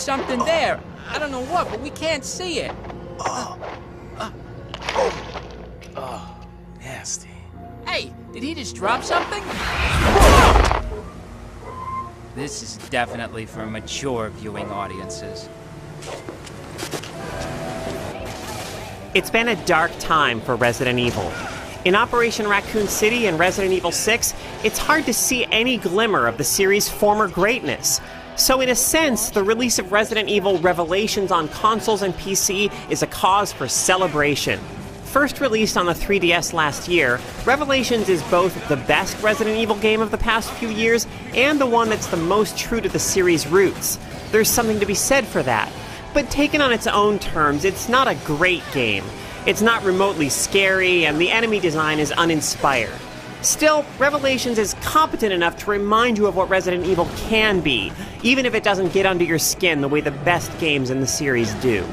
something there. I don't know what, but we can't see it. Oh, nasty. Hey, did he just drop something? This is definitely for mature viewing audiences. It's been a dark time for Resident Evil. In Operation Raccoon City and Resident Evil 6, it's hard to see any glimmer of the series' former greatness. So in a sense, the release of Resident Evil Revelations on consoles and PC is a cause for celebration. First released on the 3DS last year, Revelations is both the best Resident Evil game of the past few years and the one that's the most true to the series' roots. There's something to be said for that. But taken on its own terms, it's not a great game. It's not remotely scary, and the enemy design is uninspired. Still, Revelations is competent enough to remind you of what Resident Evil can be, even if it doesn't get under your skin the way the best games in the series do.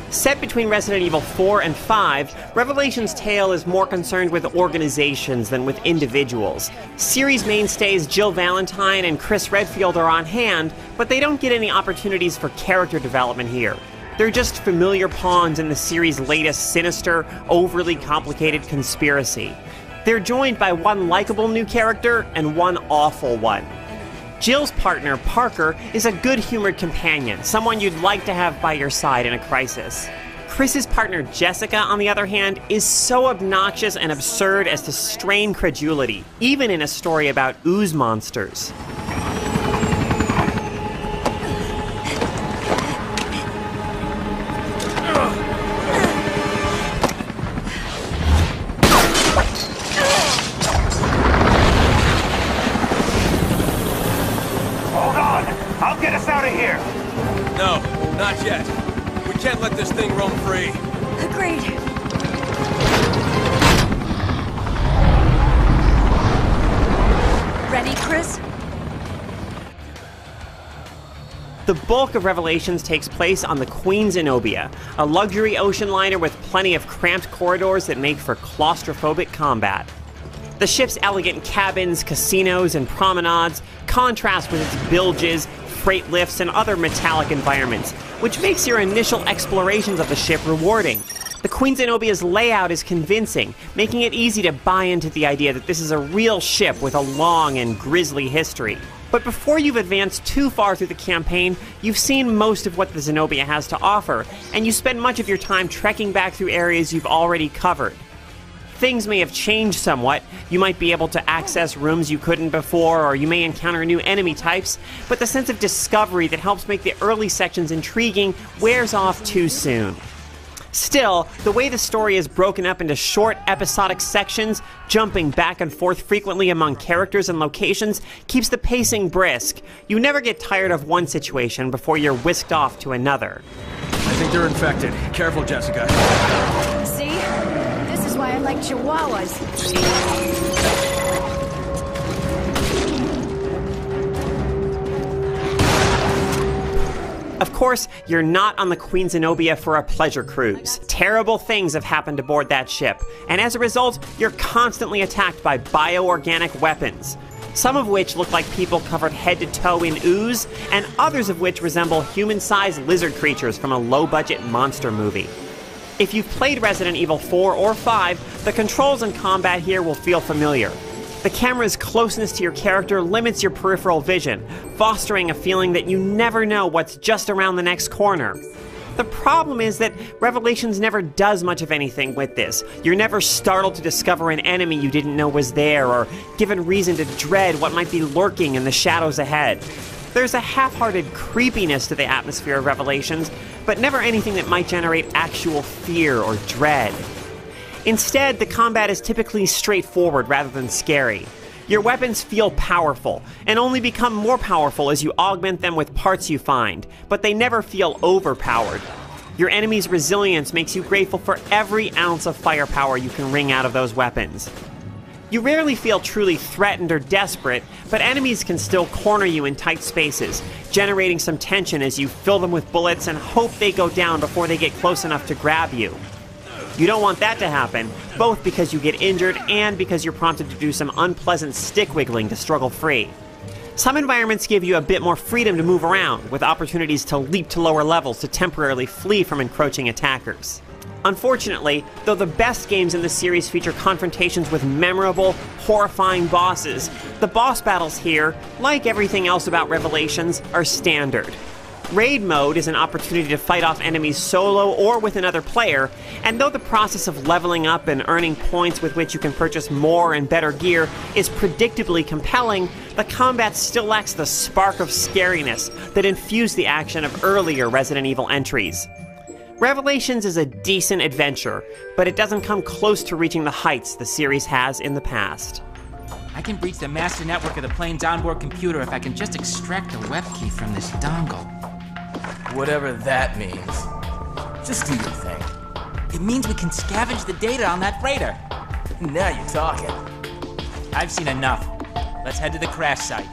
Set between Resident Evil 4 and 5, Revelations' tale is more concerned with organizations than with individuals. Series mainstays Jill Valentine and Chris Redfield are on hand, but they don't get any opportunities for character development here. They're just familiar pawns in the series' latest sinister, overly complicated conspiracy. They're joined by one likable new character and one awful one. Jill's partner, Parker, is a good-humored companion, someone you'd like to have by your side in a crisis. Chris's partner, Jessica, on the other hand, is so obnoxious and absurd as to strain credulity, even in a story about ooze monsters. Not yet. We can't let this thing roam free. Agreed. Ready, Chris? The bulk of Revelations takes place on the Queen Zenobia, a luxury ocean liner with plenty of cramped corridors that make for claustrophobic combat. The ship's elegant cabins, casinos, and promenades contrast with its bilges, freight lifts, and other metallic environments, which makes your initial explorations of the ship rewarding. The Queen Zenobia's layout is convincing, making it easy to buy into the idea that this is a real ship with a long and grisly history. But before you've advanced too far through the campaign, you've seen most of what the Zenobia has to offer, and you spend much of your time trekking back through areas you've already covered. Things may have changed somewhat. You might be able to access rooms you couldn't before, or you may encounter new enemy types, but the sense of discovery that helps make the early sections intriguing wears off too soon. Still, the way the story is broken up into short, episodic sections, jumping back and forth frequently among characters and locations, keeps the pacing brisk. You never get tired of one situation before you're whisked off to another. I think they're infected. Careful, Jessica. See? This is why I like Chihuahuas. Of course, you're not on the Queen Zenobia for a pleasure cruise. Terrible things have happened aboard that ship, and as a result, you're constantly attacked by bioorganic weapons. Some of which look like people covered head to toe in ooze, and others of which resemble human-sized lizard creatures from a low-budget monster movie. If you've played Resident Evil 4 or 5, the controls and combat here will feel familiar. The camera's closeness to your character limits your peripheral vision, fostering a feeling that you never know what's just around the next corner. The problem is that Revelations never does much of anything with this. You're never startled to discover an enemy you didn't know was there, or given reason to dread what might be lurking in the shadows ahead. There's a half-hearted creepiness to the atmosphere of Revelations, but never anything that might generate actual fear or dread. Instead, the combat is typically straightforward rather than scary. Your weapons feel powerful, and only become more powerful as you augment them with parts you find, but they never feel overpowered. Your enemy's resilience makes you grateful for every ounce of firepower you can wring out of those weapons. You rarely feel truly threatened or desperate, but enemies can still corner you in tight spaces, generating some tension as you fill them with bullets and hope they go down before they get close enough to grab you. You don't want that to happen, both because you get injured and because you're prompted to do some unpleasant stick wiggling to struggle free. Some environments give you a bit more freedom to move around, with opportunities to leap to lower levels to temporarily flee from encroaching attackers. Unfortunately, though the best games in the series feature confrontations with memorable, horrifying bosses, the boss battles here, like everything else about Revelations, are standard. Raid mode is an opportunity to fight off enemies solo or with another player, and though the process of leveling up and earning points with which you can purchase more and better gear is predictably compelling, the combat still lacks the spark of scariness that infused the action of earlier Resident Evil entries. Revelations is a decent adventure, but it doesn't come close to reaching the heights the series has in the past. I can breach the master network of the plane's onboard computer if I can just extract the web key from this dongle. Whatever that means. Just do your thing. It means we can scavenge the data on that freighter. Now you're talking. I've seen enough. Let's head to the crash site.